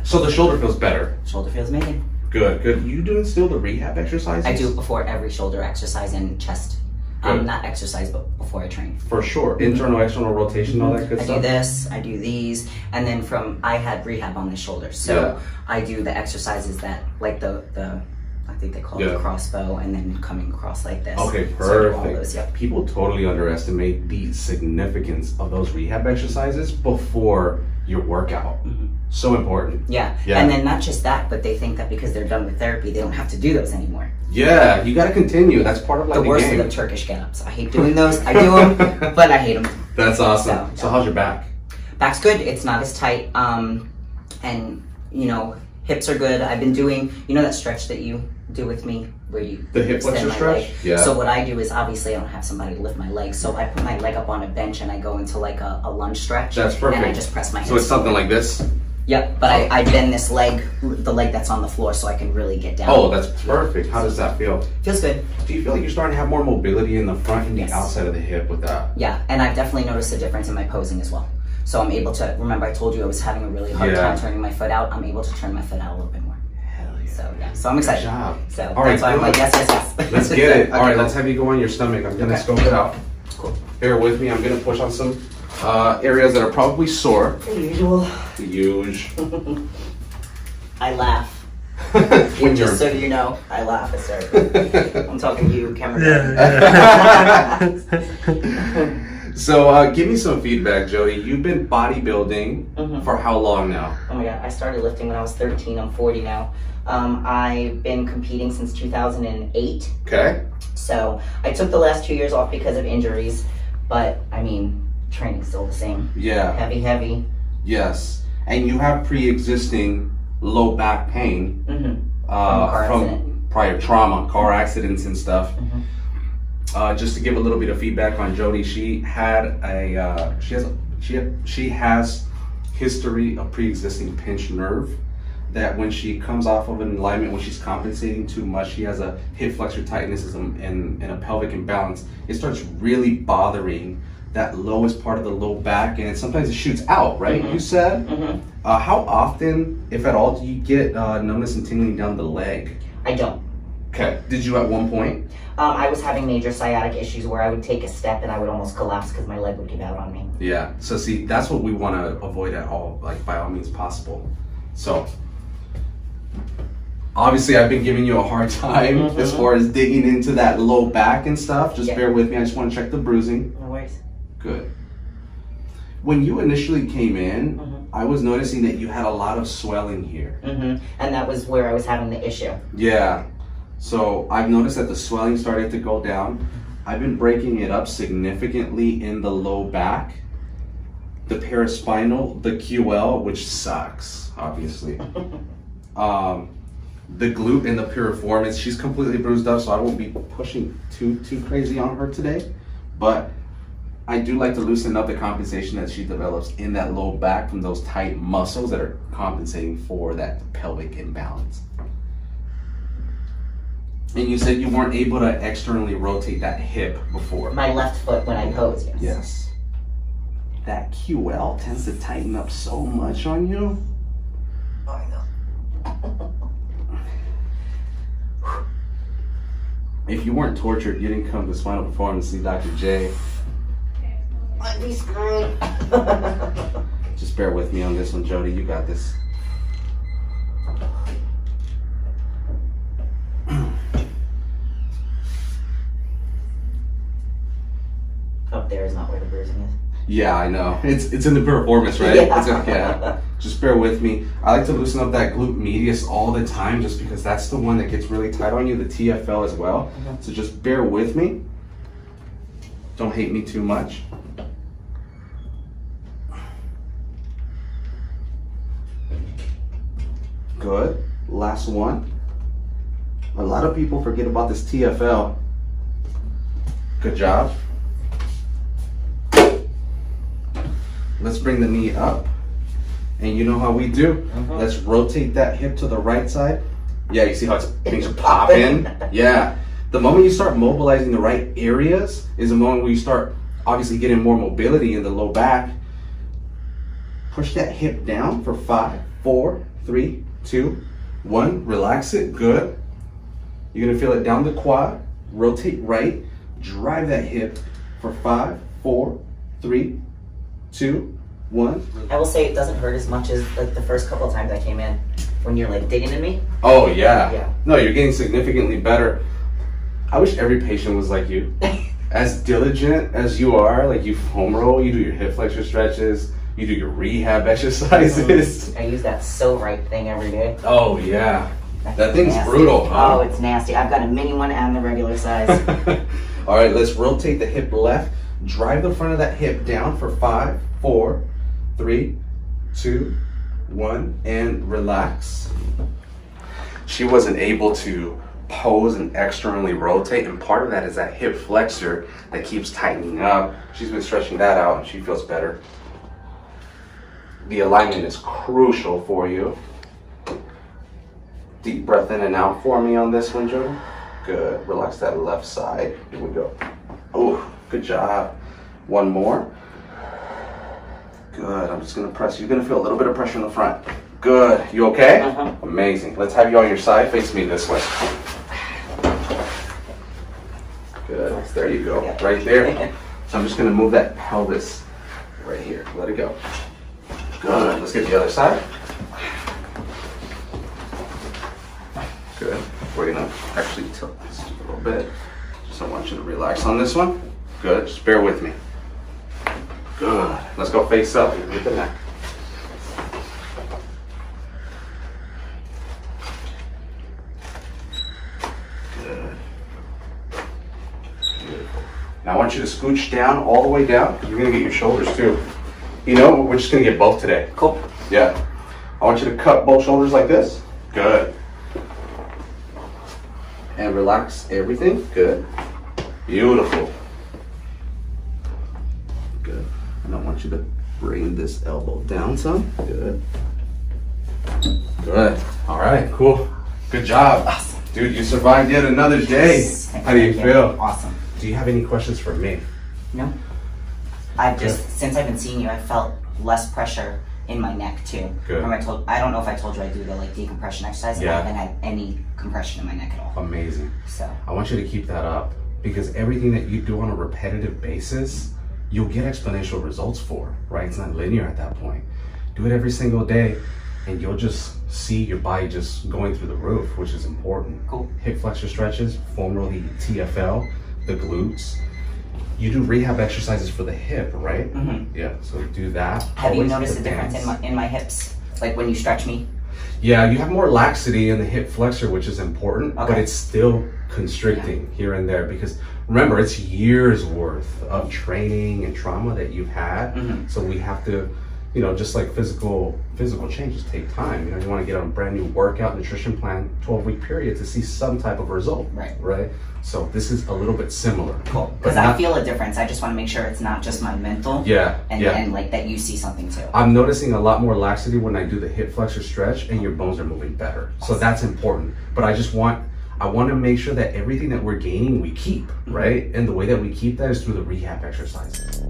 So the shoulder feels better. Shoulder feels amazing. Good, good. You doing still the rehab exercises? I do it before every shoulder exercise and chest. Not exercise, but before I train. For sure. Internal, external rotation, all that good stuff? I do this, I do these, and then I had rehab on the shoulder. So I do the exercises that, like the I think they call it the crossbow, and then coming across like this. Okay, perfect. So all those, People totally underestimate the significance of those rehab exercises before your workout. So important. Yeah, and then not just that, but they think that because they're done with therapy, they don't have to do those anymore. Yeah, you got to continue. That's part of like the worst game. of the Turkish get-ups. I hate doing those. I do them, but I hate them. That's awesome. So how's your back? Back's good. It's not as tight. And you know, hips are good. I've been doing, you know, that stretch that you do with me where you the hip flexor stretch. Leg. Yeah. So what I do is, obviously I don't have somebody to lift my legs, so I put my leg up on a bench and I go into like a lunge stretch. That's perfect. And I just press my hips. So it's something like this. Yep, but I bend this leg, the leg that's on the floor, so I can really get down. Oh, that's perfect. How does that feel? Feels good. Do you feel like you're starting to have more mobility in the front and the outside of the hip with that? Yeah, and I've definitely noticed a difference in my posing as well. So I'm able to, remember I told you I was having a really hard time turning my foot out. I'm able to turn my foot out a little bit more. Hell yeah. So yeah, so I'm excited. Good job. So all right, that's why I'm like, yes. Let's get it. All right, let's have you go on your stomach. I'm gonna scope it out. Cool. Bear with me. I'm gonna push on some areas that are probably sore. The usual. The huge. I laugh. When you're... Just so you know, I laugh at certain. I'm talking to you, camera. So give me some feedback, Jody. You've been bodybuilding for how long now? Oh my God, I started lifting when I was 13. I'm 40 now. I've been competing since 2008. Okay. So I took the last 2 years off because of injuries, but I mean, training's still the same. Yeah. Heavy. Yes. And you have pre-existing low back pain from prior trauma, car accidents and stuff. Just to give a little bit of feedback on Jody, she had a she has history of pre-existing pinched nerve. That when she comes off of an alignment, when she's compensating too much, she has a hip flexor tightness and a pelvic imbalance. It starts really bothering that lowest part of the low back, and sometimes it shoots out, right? You said? How often, if at all, do you get numbness and tingling down the leg? I don't. Okay. Did you at one point? I was having major sciatic issues where I would take a step and I would almost collapse because my leg would give out on me. Yeah. So see, that's what we want to avoid at all, like by all means possible. So obviously I've been giving you a hard time as far as digging into that low back and stuff. Just bear with me. I just want to check the bruising. No worries. Good. When you initially came in, I was noticing that you had a lot of swelling here. And that was where I was having the issue. Yeah. So I've noticed that the swelling started to go down. I've been breaking it up significantly in the low back, the paraspinal, the QL, which sucks, obviously. The glute and the piriformis, she's completely bruised up, so I won't be pushing too crazy on her today. But I do like to loosen up the compensation that she develops in that low back from those tight muscles that are compensating for that pelvic imbalance. And you said you weren't able to externally rotate that hip before. My left foot when I pose, yes. Yes. That QL tends to tighten up so much on you. Oh, I know. If you weren't tortured, you didn't come to Spinal Performance to see Dr. J. I'd be screwed. Just bear with me on this one, Jody. You got this. Up there is not where the bruising is. Yeah, I know. It's in the piriformis, right? Yeah. Just bear with me. I like to loosen up that glute medius all the time just because that's the one that gets really tight on you, the TFL as well. So just bear with me. Don't hate me too much. Good. Last one. A lot of people forget about this TFL. Good job. Let's bring the knee up. And you know how we do? Let's rotate that hip to the right side. Yeah, you see how things are popping? Yeah. The moment you start mobilizing the right areas is the moment where you start obviously getting more mobility in the low back. Push that hip down for 5, 4, 3, 2, 1. Relax it. Good. You're gonna feel it down the quad. Rotate right. Drive that hip for 5, 4, 3, 2, 1. I will say it doesn't hurt as much as like the first couple of times I came in when you're like digging in me. Oh yeah. No, you're getting significantly better. I wish every patient was like you. As diligent as you are, like you foam roll, you do your hip flexor stretches, you do your rehab exercises. I use that So Right thing every day. Oh yeah. That thing's nasty. Brutal, huh? Oh, it's nasty. I've got a mini one and the regular size. All right, let's rotate the hip left. Drive the front of that hip down for 5, 4, 3, 2, 1, and relax. She wasn't able to pose and externally rotate, and part of that is that hip flexor that keeps tightening up. She's been stretching that out and she feels better. The alignment is crucial for you. Deep breath in and out for me on this one, Joe. Good. Relax that left side. Here we go. Oh, good job. One more. Good. I'm just going to press. You're going to feel a little bit of pressure in the front. Good. You okay? Amazing. Let's have you on your side. Face me this way. Good. There you go. Right there. So I'm just going to move that pelvis right here. Let it go. Good. Let's get the other side. Good. We're going to actually tilt this a little bit. Just I want you to relax on this one. Good. Just bear with me. Good. Let's go face up with the neck. Good. Beautiful. Now I want you to scooch down, all the way down. You're going to get your shoulders too. You know, we're just going to get both today. Cool. Yeah. I want you to cut both shoulders like this. Good. And relax everything. Good. Beautiful. Good. And I want you to bring this elbow down some. Good. Good. All right, cool. Good job. Awesome. Dude, you survived yet another day. Yes. How do you feel? Awesome. Do you have any questions for me? No. Since I've been seeing you, I've felt less pressure in my neck too. Good. I don't know if I told you I do the like decompression exercise. Yeah. I haven't had any compression in my neck at all. Amazing. So I want you to keep that up, because everything that you do on a repetitive basis, you'll get exponential results for, right? It's not linear at that point. Do it every single day and you'll just see your body just going through the roof, which is important. Cool. Hip flexor stretches, foam roll the TFL, the glutes. You do rehab exercises for the hip, right? Mm-hmm. Yeah, so do that. Have you noticed a difference in my hips? Like when you stretch me? Yeah, you have more laxity in the hip flexor, which is important, okay. But it's still constricting here and there, because remember, it's years worth of training and trauma that you've had. Mm-hmm. So we have to, you know, just like physical changes take time. You know, you want to get on a brand new workout nutrition plan, 12-week period to see some type of result. Right. So this is a little bit similar. Cool. Because I feel a difference. I just want to make sure it's not just my mental. And like that you see something too. I'm noticing a lot more laxity when I do the hip flexor stretch, and your bones are moving better. So that's important. But I want to make sure that everything that we're gaining, we keep, right? And the way that we keep that is through the rehab exercises.